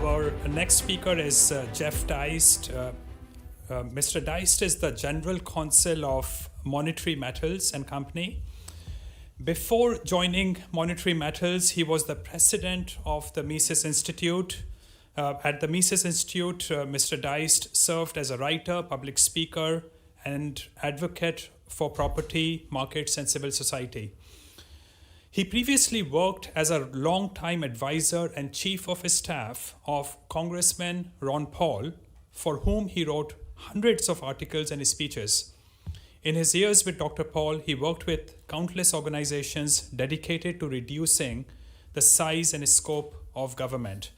Our next speaker is Jeff Deist. Mr. Deist is the General Counsel of Monetary Metals and Company. Before joining Monetary Metals, he was the president of the Mises Institute. At the Mises Institute, Mr. Deist served as a writer, public speaker, and advocate for property, markets, and civil society. He previously worked as a longtime advisor and chief of staff of Congressman Ron Paul, for whom he wrote hundreds of articles and speeches. In his years with Dr. Paul, he worked with countless organizations dedicated to reducing the size and scope of government.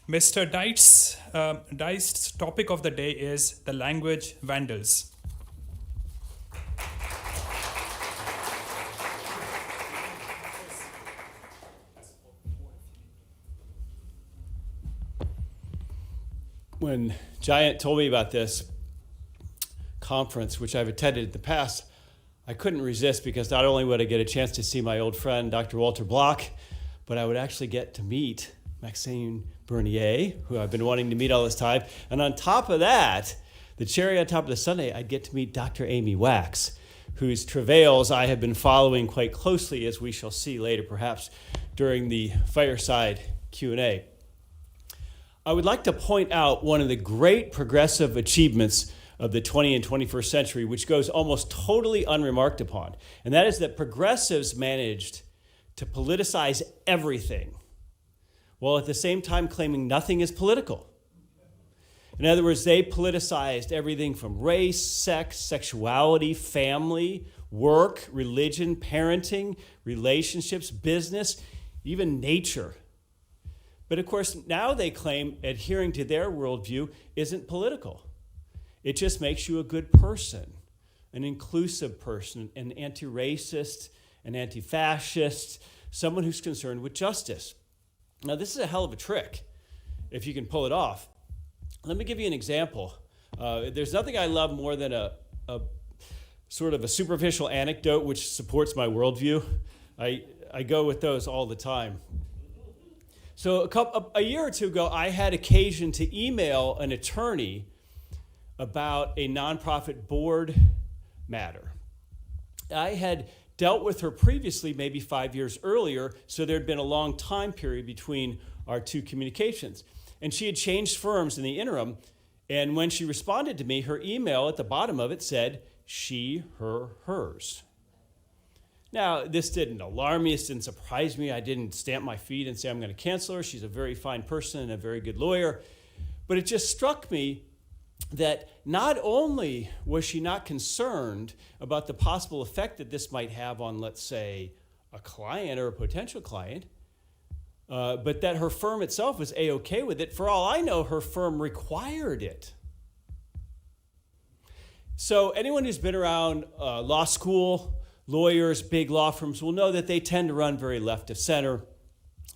Mr. Deist's topic of the day is the Language Vandals. When Giant told me about this conference, which I've attended in the past, I couldn't resist, because not only would I get a chance to see my old friend, Dr. Walter Block, but I would actually get to meet Maxime Bernier, who I've been wanting to meet all this time. And on top of that, the cherry on top of the sundae, I'd get to meet Dr. Amy Wax, whose travails I have been following quite closely, as we shall see later, perhaps during the fireside Q&A. I would like to point out one of the great progressive achievements of the 20th and 21st century, which goes almost totally unremarked upon, and that is that progressives managed to politicize everything, while at the same time claiming nothing is political. In other words, they politicized everything from race, sex, sexuality, family, work, religion, parenting, relationships, business, even nature. But of course, now they claim adhering to their worldview isn't political. It just makes you a good person, an inclusive person, an anti-racist, an anti-fascist, someone who's concerned with justice. Now, this is a hell of a trick, if you can pull it off. Let me give you an example. There's nothing I love more than a sort of a superficial anecdote which supports my worldview. I go with those all the time. So a year or two ago, I had occasion to email an attorney about a nonprofit board matter. I had dealt with her previously, maybe 5 years earlier, so there had been a long time period between our two communications. And she had changed firms in the interim, and when she responded to me, her email at the bottom of it said, she, her, hers. Now, this didn't alarm me, it didn't surprise me, I didn't stamp my feet and say I'm going to cancel her. She's a very fine person and a very good lawyer. But it just struck me that not only was she not concerned about the possible effect that this might have on, let's say, a client or a potential client, but that her firm itself was A-okay with it. For all I know, her firm required it. So anyone who's been around law school, lawyers, big law firms will know that they tend to run very left of center.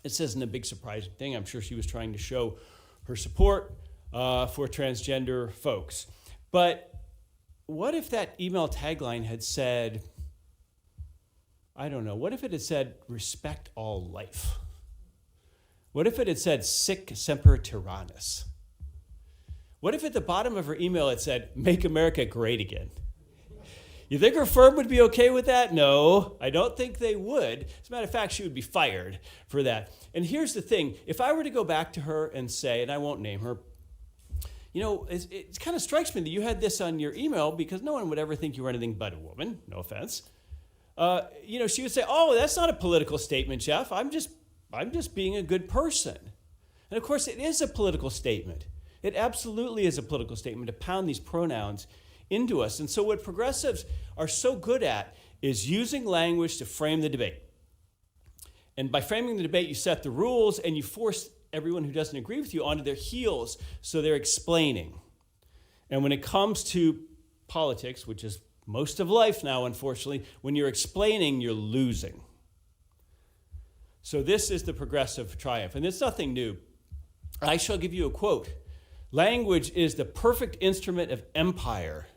This isn't a big surprising thing. I'm sure she was trying to show her support for transgender folks. But what if that email tagline had said, I don't know, what if it had said, respect all life? What if it had said, sic semper tyrannis? What if at the bottom of her email it said, make America great again? You think her firm would be okay with that? No, I don't think they would. As a matter of fact, she would be fired for that. And here's the thing. If I were to go back to her and say, and I won't name her, you know, it kind of strikes me that you had this on your email because no one would ever think you were anything but a woman. No offense. You know, she would say, oh, that's not a political statement, Jeff. I'm just being a good person. And of course, it is a political statement. It absolutely is a political statement to pound these pronouns into us. And so what progressives are so good at is using language to frame the debate. And by framing the debate, you set the rules and you force everyone who doesn't agree with you onto their heels, so they're explaining. And when it comes to politics, which is most of life now, unfortunately, when you're explaining, you're losing. So this is the progressive triumph, and it's nothing new. I shall give you a quote. Language is the perfect instrument of empire.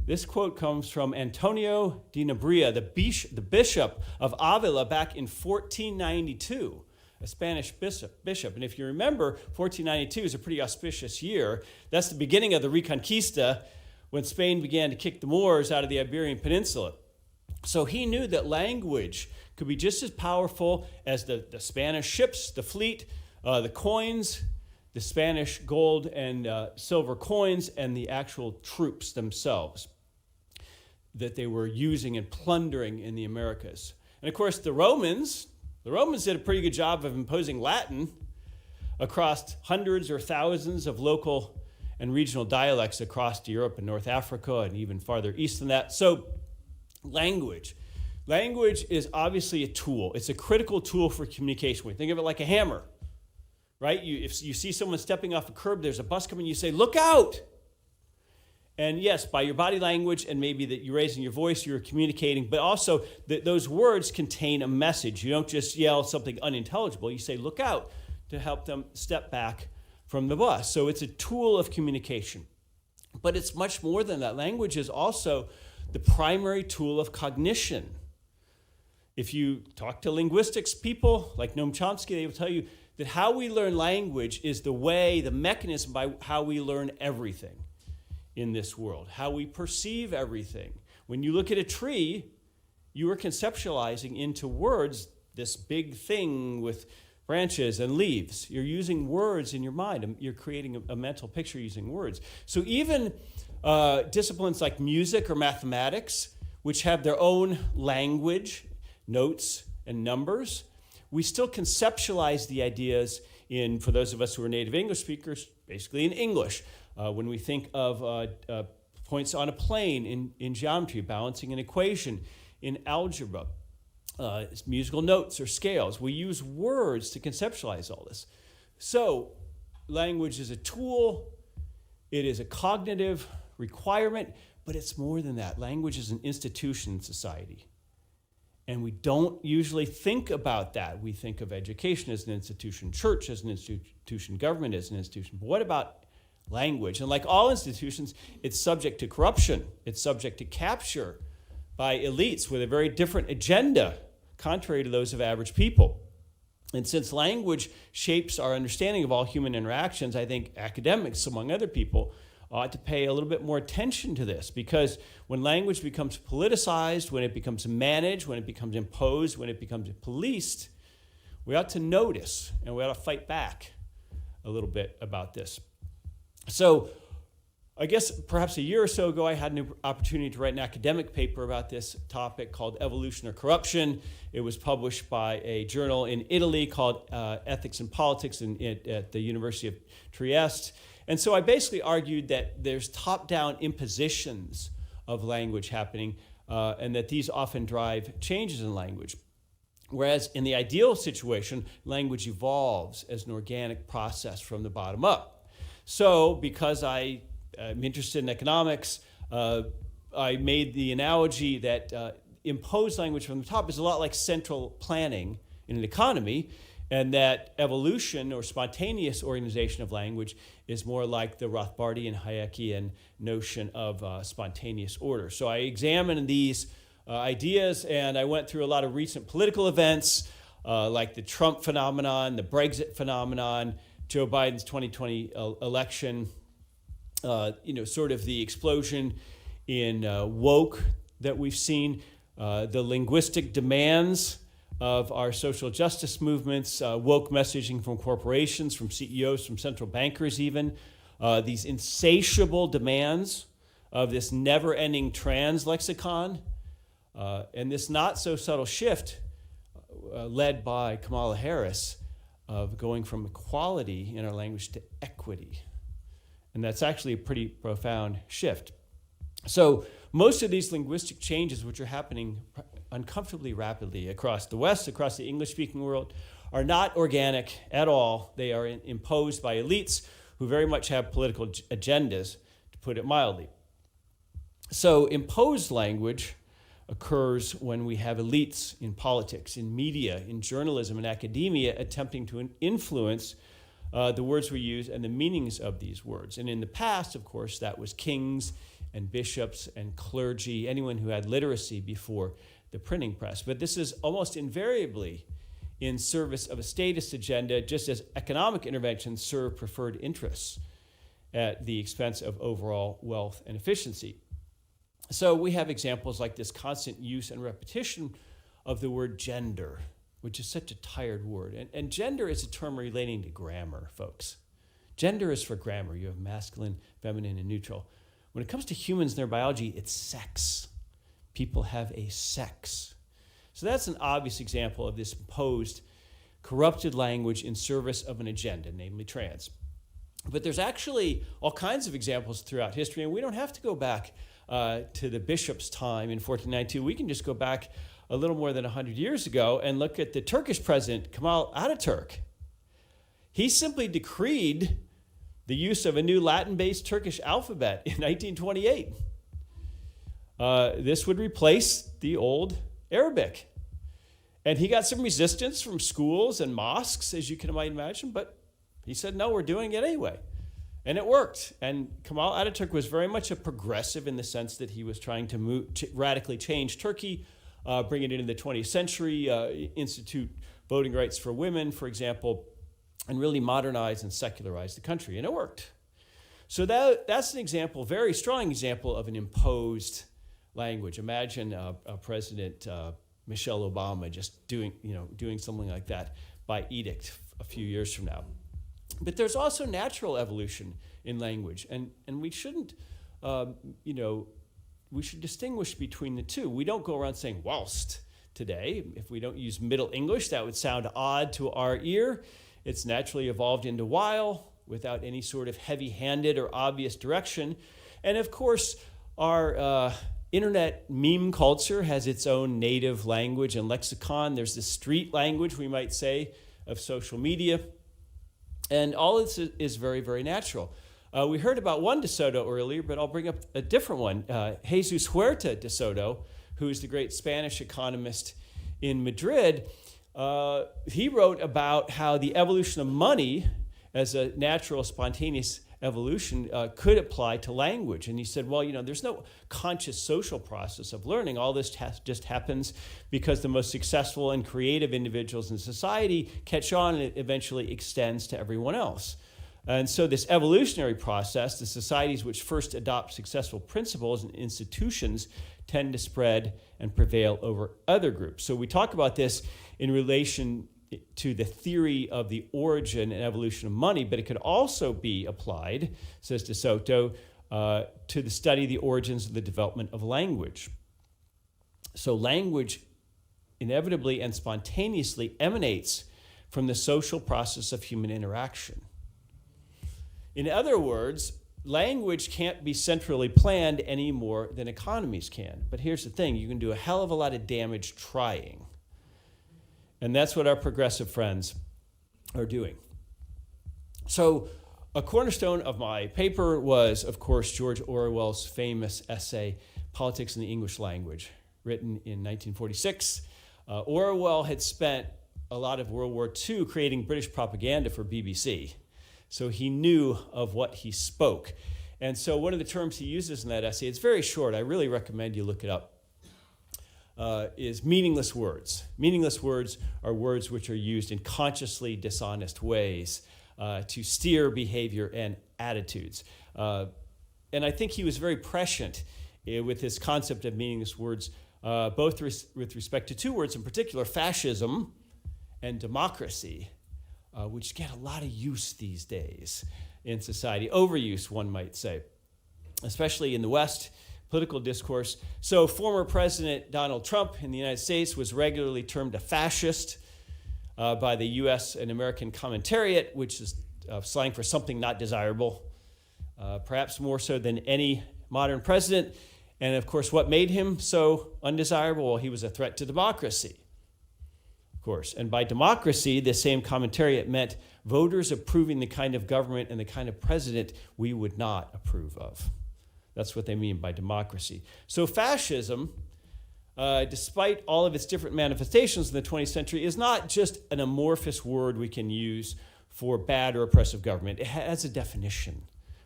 This quote comes from Antonio de Nebria, the bishop of Avila back in 1492. a Spanish bishop. And if you remember, 1492 is a pretty auspicious year. That's the beginning of the Reconquista, when Spain began to kick the Moors out of the Iberian Peninsula. So he knew that language could be just as powerful as the Spanish ships, the fleet, the coins, the Spanish gold and silver coins, and the actual troops themselves that they were using and plundering in the Americas. And of course, the Romans did a pretty good job of imposing Latin across hundreds or thousands of local and regional dialects across Europe and North Africa and even farther east than that. So language is obviously a tool. It's a critical tool for communication. We think of it like a hammer, right? If you see someone stepping off a curb, there's a bus coming, you say, "Look out!" And yes, by your body language and maybe that you're raising your voice, you're communicating, but also those words contain a message. You don't just yell something unintelligible. You say, "Look out," to help them step back from the bus. So it's a tool of communication. But it's much more than that. Language is also the primary tool of cognition. If you talk to linguistics people like Noam Chomsky, they will tell you that how we learn language is the mechanism by how we learn everything in this world, how we perceive everything. When you look at a tree, you are conceptualizing into words this big thing with branches and leaves. You're using words in your mind. You're creating a mental picture using words. So even disciplines like music or mathematics, which have their own language, notes, and numbers, we still conceptualize the ideas for those of us who are native English speakers, basically in English. When we think of points on a plane in geometry, balancing an equation, in algebra, musical notes or scales, we use words to conceptualize all this. So language is a tool, it is a cognitive requirement, but it's more than that. Language is an institution in society. And we don't usually think about that. We think of education as an institution, church as an institution, government as an institution. But what about language? And like all institutions, it's subject to corruption. It's subject to capture by elites with a very different agenda, contrary to those of average people. And since language shapes our understanding of all human interactions, I think academics, among other people, ought to pay a little bit more attention to this, because when language becomes politicized, when it becomes managed, when it becomes imposed, when it becomes policed, we ought to notice and we ought to fight back a little bit about this. So I guess perhaps a year or so ago, I had an opportunity to write an academic paper about this topic called Evolution or Corruption. It was published by a journal in Italy called Ethics and Politics at the University of Trieste. And so I basically argued that there's top-down impositions of language happening, and that these often drive changes in language. Whereas in the ideal situation, language evolves as an organic process from the bottom up. So because I'm interested in economics, I made the analogy that imposed language from the top is a lot like central planning in an economy, and that evolution or spontaneous organization of language is more like the Rothbardian Hayekian notion of spontaneous order. So I examined these ideas, and I went through a lot of recent political events like the Trump phenomenon, the Brexit phenomenon, Joe Biden's 2020 election, sort of the explosion in woke that we've seen, the linguistic demands of our social justice movements, woke messaging from corporations, from CEOs, from central bankers even, these insatiable demands of this never-ending trans lexicon, and this not-so-subtle shift led by Kamala Harris of going from equality in our language to equity. And that's actually a pretty profound shift. So most of these linguistic changes, which are happening uncomfortably rapidly across the West, across the English-speaking world, are not organic at all. They are imposed by elites who very much have political agendas, to put it mildly. So imposed language occurs when we have elites in politics, in media, in journalism, and academia attempting to influence the words we use and the meanings of these words. And in the past, of course, that was kings and bishops and clergy, anyone who had literacy before the printing press. But this is almost invariably in service of a statist agenda, just as economic interventions serve preferred interests at the expense of overall wealth and efficiency. So we have examples like this constant use and repetition of the word gender, which is such a tired word. And gender is a term relating to grammar, folks. Gender is for grammar. You have masculine, feminine, and neutral. When it comes to humans and their biology, it's sex. People have a sex. So that's an obvious example of this imposed, corrupted language in service of an agenda, namely trans. But there's actually all kinds of examples throughout history, and we don't have to go back to the bishop's time in 1492. We can just go back a little more than 100 years ago and look at the Turkish president, Kemal Ataturk. He simply decreed the use of a new Latin-based Turkish alphabet in 1928. This would replace the old Arabic. And he got some resistance from schools and mosques, as you can imagine, but he said, no, we're doing it anyway. And it worked. And Kemal Ataturk was very much a progressive in the sense that he was trying to radically change Turkey, bring it into the 20th century, institute voting rights for women, for example, and really modernize and secularize the country. And it worked. So that's an example, very strong example of an imposed language. Imagine President Michelle Obama just doing something like that by edict a few years from now. But there's also natural evolution in language, and we shouldn't, we should distinguish between the two. We don't go around saying whilst today. If we don't use Middle English, that would sound odd to our ear. It's naturally evolved into while without any sort of heavy-handed or obvious direction. And of course, our internet meme culture has its own native language and lexicon. There's the street language, we might say, of social media. And all this is very, very natural. We heard about one De Soto earlier, but I'll bring up a different one. Jesus Huerta de Soto, who is the great Spanish economist in Madrid, he wrote about how the evolution of money as a natural, spontaneous evolution could apply to language. And he said, well, there's no conscious social process of learning. All this just happens because the most successful and creative individuals in society catch on, and it eventually extends to everyone else. And so this evolutionary process, the societies which first adopt successful principles and institutions tend to spread and prevail over other groups. So we talk about this in relation to the theory of the origin and evolution of money, but it could also be applied, says De Soto, to the study of the origins of the development of language. So language inevitably and spontaneously emanates from the social process of human interaction. In other words, language can't be centrally planned any more than economies can. But here's the thing, you can do a hell of a lot of damage trying. And that's what our progressive friends are doing. So a cornerstone of my paper was, of course, George Orwell's famous essay, Politics in the English Language, written in 1946. Orwell had spent a lot of World War II creating British propaganda for BBC. So he knew of what he spoke. And so one of the terms he uses in that essay, it's very short, I really recommend you look it up, is meaningless words. Meaningless words are words which are used in consciously dishonest ways to steer behavior and attitudes. And I think he was very prescient with his concept of meaningless words, both with respect to two words in particular, fascism and democracy, which get a lot of use these days in society. Overuse, one might say, especially in the West. Political discourse. So former President Donald Trump in the United States was regularly termed a fascist by the U.S. and American commentariat, which is slang for something not desirable, perhaps more so than any modern president. And of course, what made him so undesirable? Well, he was a threat to democracy, of course. And by democracy, the same commentariat meant voters approving the kind of government and the kind of president we would not approve of. That's what they mean by democracy. So fascism, despite all of its different manifestations in the 20th century, is not just an amorphous word we can use for bad or oppressive government. It has a definition,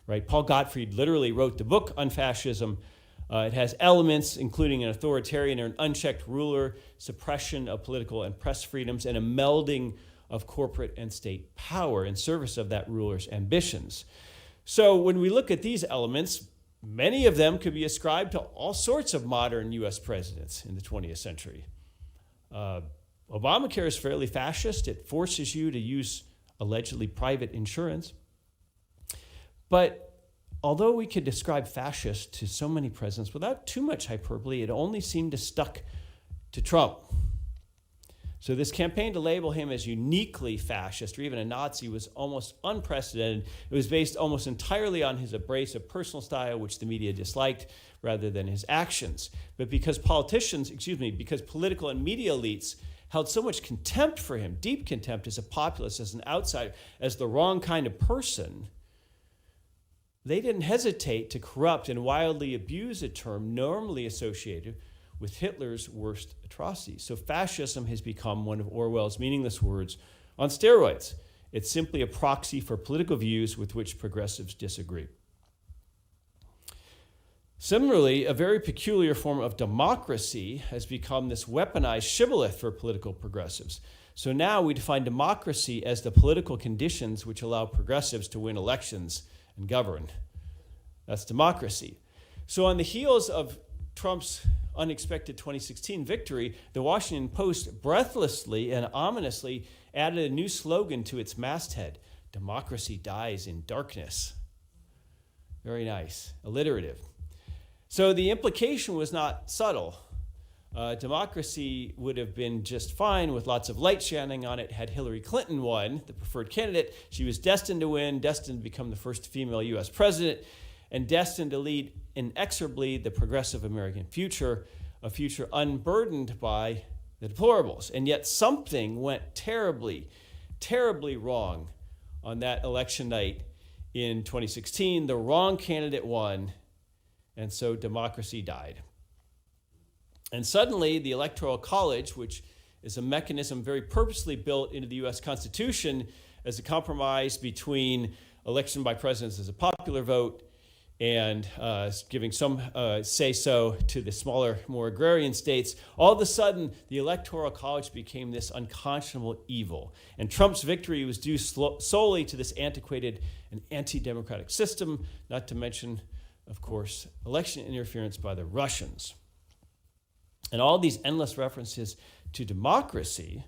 right? Paul Gottfried literally wrote the book on fascism, It has elements including an authoritarian or an unchecked ruler, suppression of political and press freedoms, and a melding of corporate and state power in service of that ruler's ambitions. So when we look at these elements, many of them could be ascribed to all sorts of modern U.S. presidents in the 20th century. Obamacare is fairly fascist. It forces you to use allegedly private insurance. But although we could describe fascist to so many presidents without too much hyperbole, it only seemed to stuck to Trump. So this campaign to label him as uniquely fascist or even a Nazi was almost unprecedented. It was based almost entirely on his abrasive personal style, which the media disliked, rather than his actions. But because because political and media elites held so much contempt for him, deep contempt as a populist, as an outsider, as the wrong kind of person, they didn't hesitate to corrupt and wildly abuse a term normally associated with Hitler's worst atrocities. So fascism has become one of Orwell's meaningless words on steroids. It's simply a proxy for political views with which progressives disagree. Similarly, a very peculiar form of democracy has become this weaponized shibboleth for political progressives. So now we define democracy as the political conditions which allow progressives to win elections and govern. That's democracy. So on the heels of Trump's unexpected 2016 victory, the Washington Post breathlessly and ominously added a new slogan to its masthead: "Democracy dies in darkness." Very nice, alliterative. So the implication was not subtle. Democracy would have been just fine with lots of light shining on it had Hillary Clinton won, the preferred candidate. She was destined to win, destined to become the first female U.S. president, and destined to lead inexorably the progressive American future, a future unburdened by the deplorables. And yet something went terribly, terribly wrong on that election night in 2016. The wrong candidate won, and so democracy died. And suddenly the Electoral College, which is a mechanism very purposely built into the U.S. Constitution as a compromise between election by presidents as a popular vote and giving some say-so to the smaller, more agrarian states, all of a sudden, the Electoral College became this unconscionable evil. And Trump's victory was due solely to this antiquated and anti-democratic system, not to mention, of course, election interference by the Russians. And all these endless references to democracy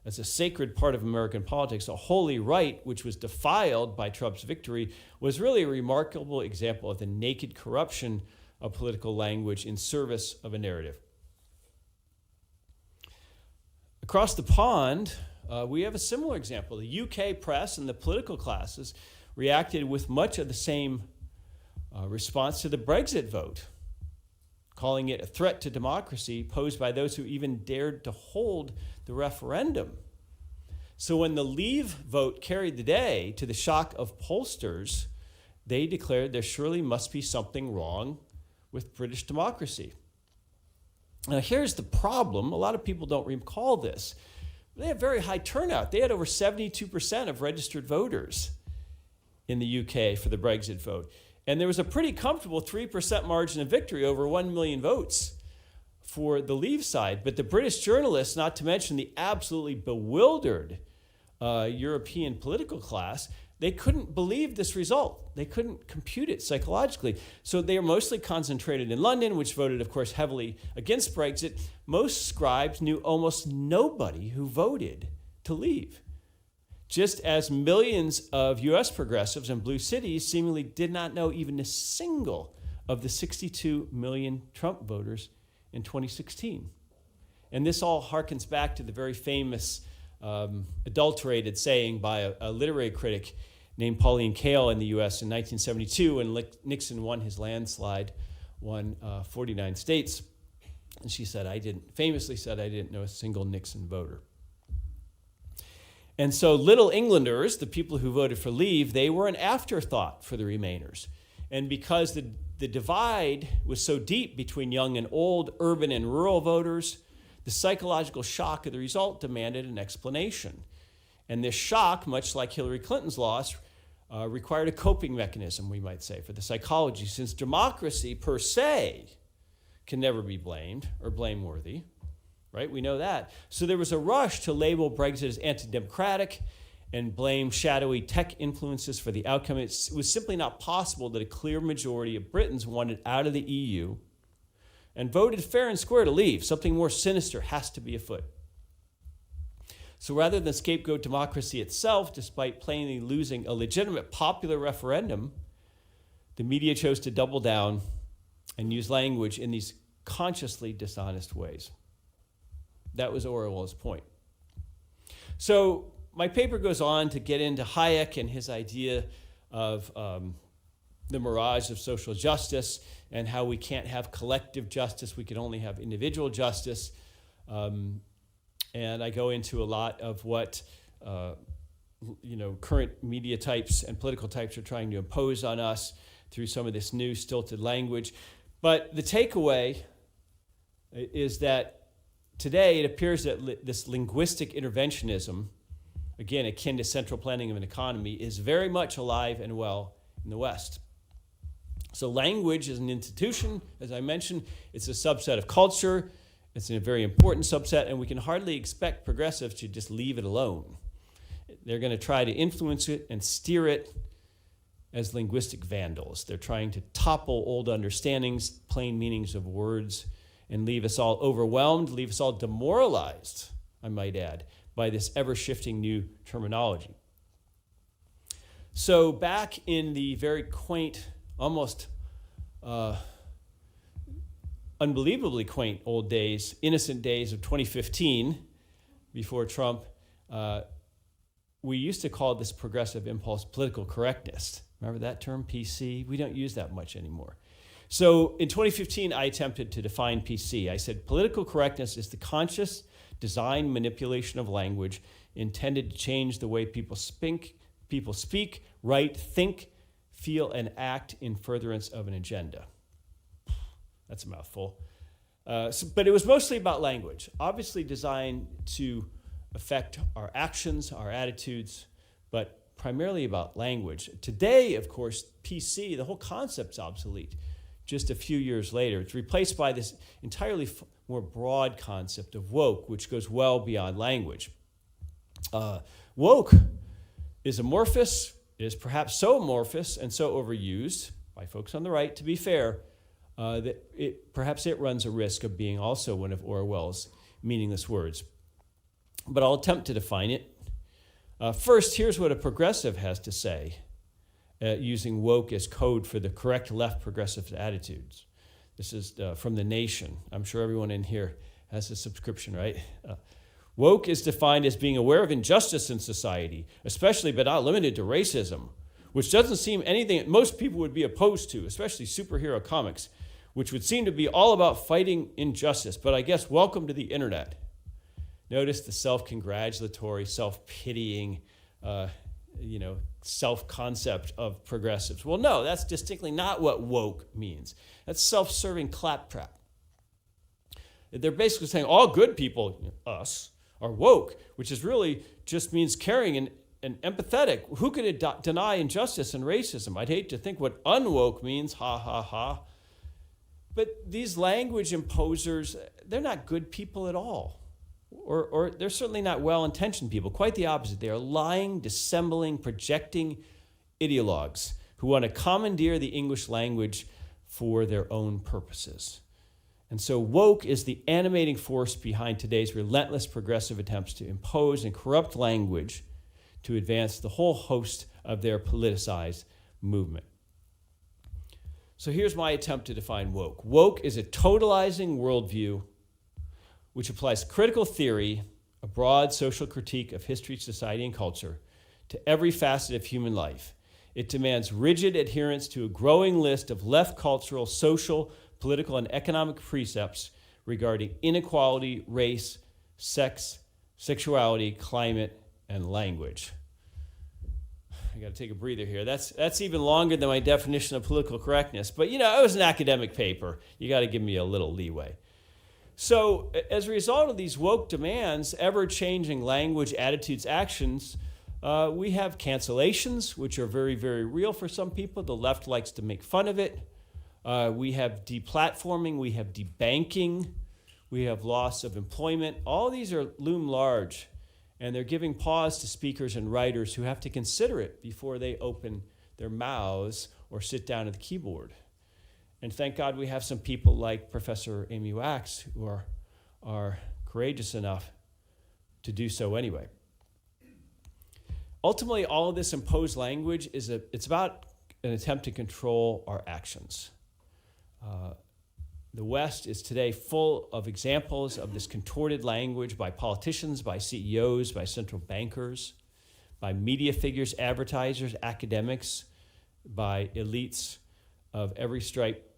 as a sacred part of American politics, a holy right which was defiled by Trump's victory, was really a remarkable example of the naked corruption of political language in service of a narrative. Across the pond, we have a similar example. The UK press and the political classes reacted with much of the same response to the Brexit vote, calling it a threat to democracy posed by those who even dared to hold the referendum. So when the Leave vote carried the day, to the shock of pollsters, they declared there surely must be something wrong with British democracy. Now here's the problem. A lot of people don't recall this. They had very high turnout. They had over 72% of registered voters in the UK for the Brexit vote. And there was a pretty comfortable 3% margin of victory, over 1 million votes for the Leave side. But the British journalists, not to mention the absolutely bewildered European political class, they couldn't believe this result. They couldn't compute it psychologically. So they are mostly concentrated in London, which voted, of course, heavily against Brexit. Most scribes knew almost nobody who voted to leave, just as millions of U.S. progressives in blue cities seemingly did not know even a single of the 62 million Trump voters in 2016. And this all harkens back to the very famous adulterated saying by a literary critic named Pauline Kael in the U.S. in 1972 when Nixon won his landslide, won 49 states. And she said, famously said, I didn't know a single Nixon voter. And so Little Englanders, the people who voted for Leave, they were an afterthought for the Remainers. And because the divide was so deep between young and old, urban and rural voters, the psychological shock of the result demanded an explanation. And this shock, much like Hillary Clinton's loss, required a coping mechanism, we might say, for the psychology, since democracy per se can never be blamed or blameworthy, right? We know that. So there was a rush to label Brexit as anti-democratic and blame shadowy tech influences for the outcome. It was simply not possible that a clear majority of Britons wanted out of the EU and voted fair and square to leave. Something more sinister has to be afoot. So rather than scapegoat democracy itself, despite plainly losing a legitimate popular referendum, the media chose to double down and use language in these consciously dishonest ways. That was Orwell's point. So my paper goes on to get into Hayek and his idea of the mirage of social justice and how we can't have collective justice, we can only have individual justice. And I go into a lot of what current media types and political types are trying to impose on us through some of this new stilted language. But the takeaway is that today it appears that this linguistic interventionism, again akin to central planning of an economy, is very much alive and well in the West. So language is an institution, as I mentioned. It's a subset of culture. It's a very important subset, and we can hardly expect progressives to just leave it alone. They're going to try to influence it and steer it as linguistic vandals. They're trying to topple old understandings, plain meanings of words, and leave us all overwhelmed, leave us all demoralized, I might add, by this ever-shifting new terminology. So back in the very quaint, almost unbelievably quaint old days, innocent days of 2015, before Trump, we used to call this progressive impulse political correctness. Remember that term, PC? We don't use that much anymore. So in 2015, I attempted to define PC. I said political correctness is the conscious design manipulation of language intended to change the way people speak, write, think, feel, and act in furtherance of an agenda. That's a mouthful. But it was mostly about language, obviously designed to affect our actions, our attitudes, but primarily about language. Today, of course, PC, the whole concept's obsolete. Just a few years later, it's replaced by this entirely more broad concept of woke, which goes well beyond language. Woke is amorphous, is perhaps so amorphous and so overused by folks on the right, to be fair, that perhaps it runs a risk of being also one of Orwell's meaningless words. But I'll attempt to define it. First, here's what a progressive has to say, using woke as code for the correct left progressive attitudes. This is from The Nation. I'm sure everyone in here has a subscription, right? Woke is defined as being aware of injustice in society, especially but not limited to racism, which doesn't seem anything that most people would be opposed to, especially superhero comics, which would seem to be all about fighting injustice. But I guess welcome to the internet. Notice the self-congratulatory, self-pitying, self-concept of progressives. Well, no, that's distinctly not what woke means. That's self-serving claptrap. They're basically saying all good people, us, are woke, which is really just means caring and empathetic. Who could deny injustice and racism? I'd hate to think what unwoke means, ha, ha, ha. But these language imposers, they're not good people at all. Or they're certainly not well-intentioned people. Quite the opposite. They are lying, dissembling, projecting ideologues who want to commandeer the English language for their own purposes. And so woke is the animating force behind today's relentless progressive attempts to impose and corrupt language to advance the whole host of their politicized movement. So here's my attempt to define woke. Woke is a totalizing worldview which applies critical theory, a broad social critique of history, society, and culture, to every facet of human life. It demands rigid adherence to a growing list of left cultural, social, political, and economic precepts regarding inequality, race, sex, sexuality, climate, and language. I got to take a breather here. That's even longer than my definition of political correctness. But, it was an academic paper. You got to give me a little leeway. So as a result of these woke demands, ever-changing language, attitudes, actions, We have cancellations, which are very, very real for some people. The left likes to make fun of it. We have deplatforming. We have debanking. We have loss of employment. All these are loom large, and they're giving pause to speakers and writers who have to consider it before they open their mouths or sit down at the keyboard. And thank God we have some people like Professor Amy Wax who are courageous enough to do so anyway. Ultimately, all of this imposed language it's about an attempt to control our actions. The West is today full of examples of this contorted language by politicians, by CEOs, by central bankers, by media figures, advertisers, academics, by elites of every stripe.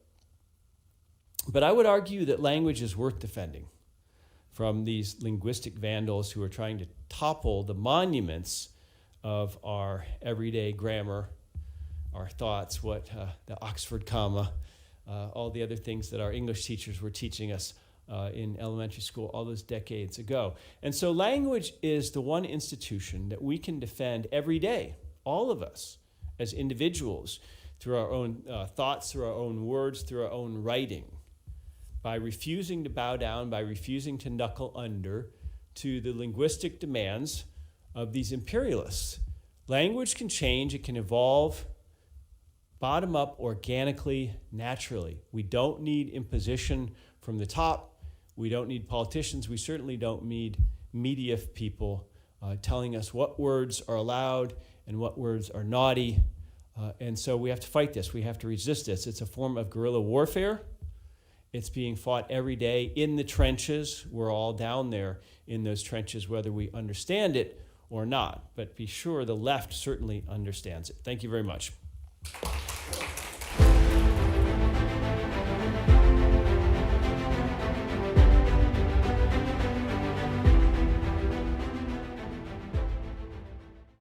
But I would argue that language is worth defending from these linguistic vandals who are trying to topple the monuments of our everyday grammar, our thoughts, the Oxford comma, all the other things that our English teachers were teaching us in elementary school all those decades ago. And so language is the one institution that we can defend every day, all of us as individuals, through our own thoughts, through our own words, through our own writing, by refusing to bow down, by refusing to knuckle under to the linguistic demands of these imperialists. Language can change, it can evolve, bottom up, organically, naturally. We don't need imposition from the top. We don't need politicians. We certainly don't need media people telling us what words are allowed and what words are naughty. And so we have to fight this. We have to resist this. It's a form of guerrilla warfare. It's being fought every day in the trenches. We're all down there in those trenches, whether we understand it or not. But be sure the left certainly understands it. Thank you very much.